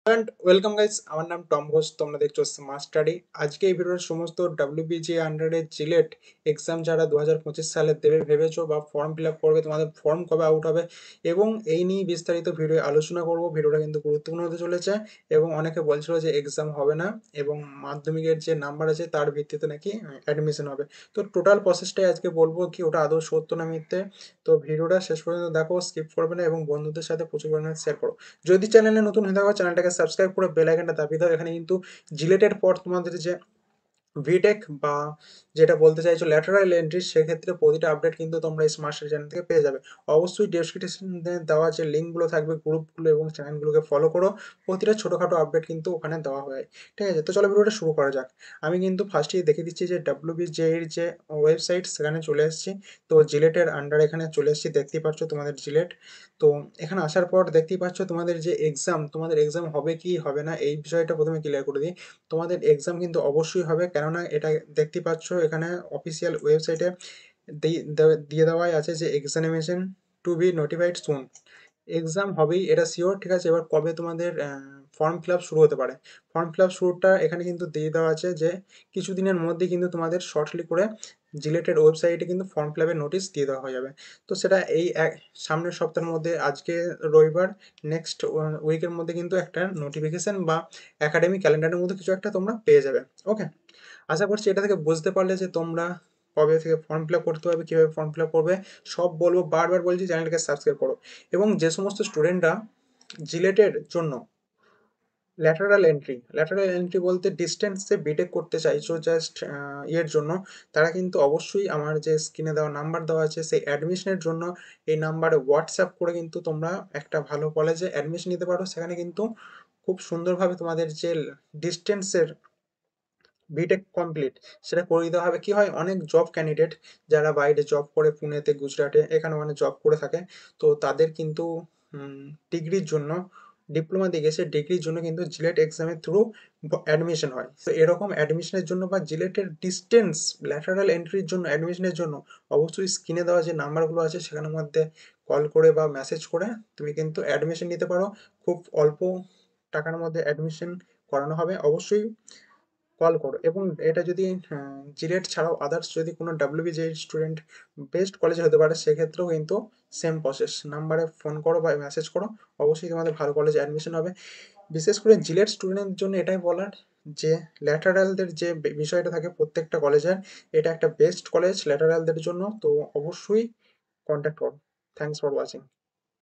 And welcome guys, আমার নাম Tom Ghosh. তোমরা দেখছো স্মার্ট স্টাডি। আজকে এই ভিডিওর সমস্ত ডাব্লিউবিজি আন্ডারে জিলেট এক্সাম যারা 2025 সালে দেবে ভেবেছো বা ফর্ম ফিল আপ করবে, তোমাদের ফর্ম কবে আউট হবে এবং এই নিয়ে বিস্তারিত ভিডিও আলোচনা করব। ভিডিওটা কিন্তু গুরুত্বপূর্ণ হতে চলেছে এবং অনেকে বলছিল যে এক্সাম হবে না এবং মাধ্যমিকের যে নাম্বার আছে তার ভিত্তিতে নাকি অ্যাডমিশন হবে। তো টোটাল প্রসেসটাই আজকে বলবো কি ওটা আদৌ সত্য না মিথ্যে। তো ভিডিওটা শেষ পর্যন্ত দেখো, স্কিপ করবে না এবং বন্ধুদের সাথে প্রচুর পরিমাণে শেয়ার করো। যদি চ্যানেলে নতুন হয়ে থাকো চ্যানেলটাকে সাবস্ক্রাইব করে বেল আইকনটা দাবিয়ে দাও। এখানে কিন্তু জিলেটের পর তোমাদের যে ভিটেক বা যেটা বলতে চাইছো ল্যাটারাল এন্ট্রি, সেক্ষেত্রে প্রতিটা আপডেট কিন্তু তোমরা এই স্মার্ট স্টাডি চ্যানেল থেকে পেয়ে যাবে। অবশ্যই ডেসক্রিপশনে দেওয়া যে লিঙ্কগুলো থাকবে, গ্রুপগুলো এবং চ্যানেলগুলোকে ফলো করো। প্রতিটা ছোটোখাটো আপডেট কিন্তু ওখানে দেওয়া হয়। ঠিক আছে, তো চলো ভিডিওটা শুরু করা যাক। আমি কিন্তু ফার্স্টেই দেখিয়ে দিচ্ছি যে ডাব্লিউবিজে এর যে ওয়েবসাইট সেখানে চলে এসেছি। তো জিলেটের আন্ডার এখানে চলে এসেছি, দেখতেই পাচ্ছ তোমাদের জিলেট। তো এখানে আসার পর দেখতেই পাচ্ছ তোমাদের যে এক্সাম, তোমাদের এক্সাম হবে কি হবে না এই বিষয়টা প্রথমে ক্লিয়ার করে দিই। তোমাদের এক্সাম কিন্তু অবশ্যই হবে, কেননা এটা দেখতে পাচ্ছ এখানে অফিসিয়াল ওয়েবসাইটে দিয়ে দেওয়াই আছে যে examination to be notified soon. Exam হবেই, এটা শিওর। ঠিক আছে, এবার কবে তোমাদের ফর্ম ফিল আপ শুরু হতে পারে, ফর্ম ফিল আপ শুরুটা এখানে কিন্তু দিয়ে দেওয়া আছে যে কিছুদিনের মধ্যে কিন্তু তোমাদের শর্টলি করে জিলেটেড ওয়েবসাইটে কিন্তু ফর্ম ফিল আপের নোটিশ দিয়ে দেওয়া হয়ে যাবে। তো সেটা এই সামনের সপ্তাহের মধ্যে, আজকে রবিবার, নেক্সট উইকের মধ্যে কিন্তু একটা নোটিফিকেশন বা একাডেমিক ক্যালেন্ডারের মধ্যে কিছু একটা তোমরা পেয়ে যাবে। ওকে, আশা করছি এটা থেকে বুঝতে পারলে যে তোমরা কবে থেকে ফর্ম ফিল আপ করতে হবে, কীভাবে ফর্ম ফিল আপ করবে সব বলবো। বারবার বলছি চ্যানেলটাকে সাবস্ক্রাইব করো। এবং যে সমস্ত স্টুডেন্টরা জিলেটের জন্য ল্যাটারাল এন্ট্রি বলতে ডিস্টেন্সে বিটেক করতে চাইছো জাস্ট ইয়ের জন্য, তারা কিন্তু অবশ্যই আমার যে স্ক্রিনে দেওয়া নাম্বার দেওয়া আছে সেই অ্যাডমিশনের জন্য এই নাম্বারে হোয়াটসঅ্যাপ করে কিন্তু তোমরা একটা ভালো কলেজে অ্যাডমিশন নিতে পারো। সেখানে কিন্তু খুব সুন্দরভাবে তোমাদের যে ডিস্টেন্সের বিটেক কমপ্লিট সেটা করে দিতে হবে। কি হয়, অনেক জব ক্যান্ডিডেট যারা বাইরে জব করে, পুনেতে, গুজরাটে এখানে ওখানে জব করে থাকে, তো তাদের কিন্তু ডিগ্রির জন্য, ডিপ্লোমা দিয়ে গেছে, ডিগ্রির জন্য কিন্তু জিলেট এক্সামের থ্রু অ্যাডমিশন হয়। তো এরকম অ্যাডমিশনের জন্য বা জিলেটের ডিস্টেন্স ল্যাটারাল এন্ট্রির জন্য অ্যাডমিশনের জন্য অবশ্যই স্ক্রিনে দেওয়া যে নাম্বারগুলো আছে সেখানের মধ্যে কল করে বা মেসেজ করে তুমি কিন্তু অ্যাডমিশন নিতে পারো। খুব অল্প টাকার মধ্যে অ্যাডমিশন করানো হবে। অবশ্যই কল করো। এবং এটা যদি জিলেট ছাড়াও আদার্স যদি কোনো ডাব্লিউবিজে স্টুডেন্ট বেস্ট কলেজে হতে পারে, সেক্ষেত্রেও কিন্তু সেম প্রসেস, নাম্বারে ফোন করো বা মেসেজ করো, অবশ্যই তোমাদের ভালো কলেজে অ্যাডমিশন হবে। বিশেষ করে জিলেট স্টুডেন্টের জন্য এটাই বলার যে ল্যাটারালদের যে বিষয়টা থাকে প্রত্যেকটা কলেজের, এটা একটা বেস্ট কলেজ ল্যাটারালদের জন্য। তো অবশ্যই কন্ট্যাক্ট করো। Thanks for watching.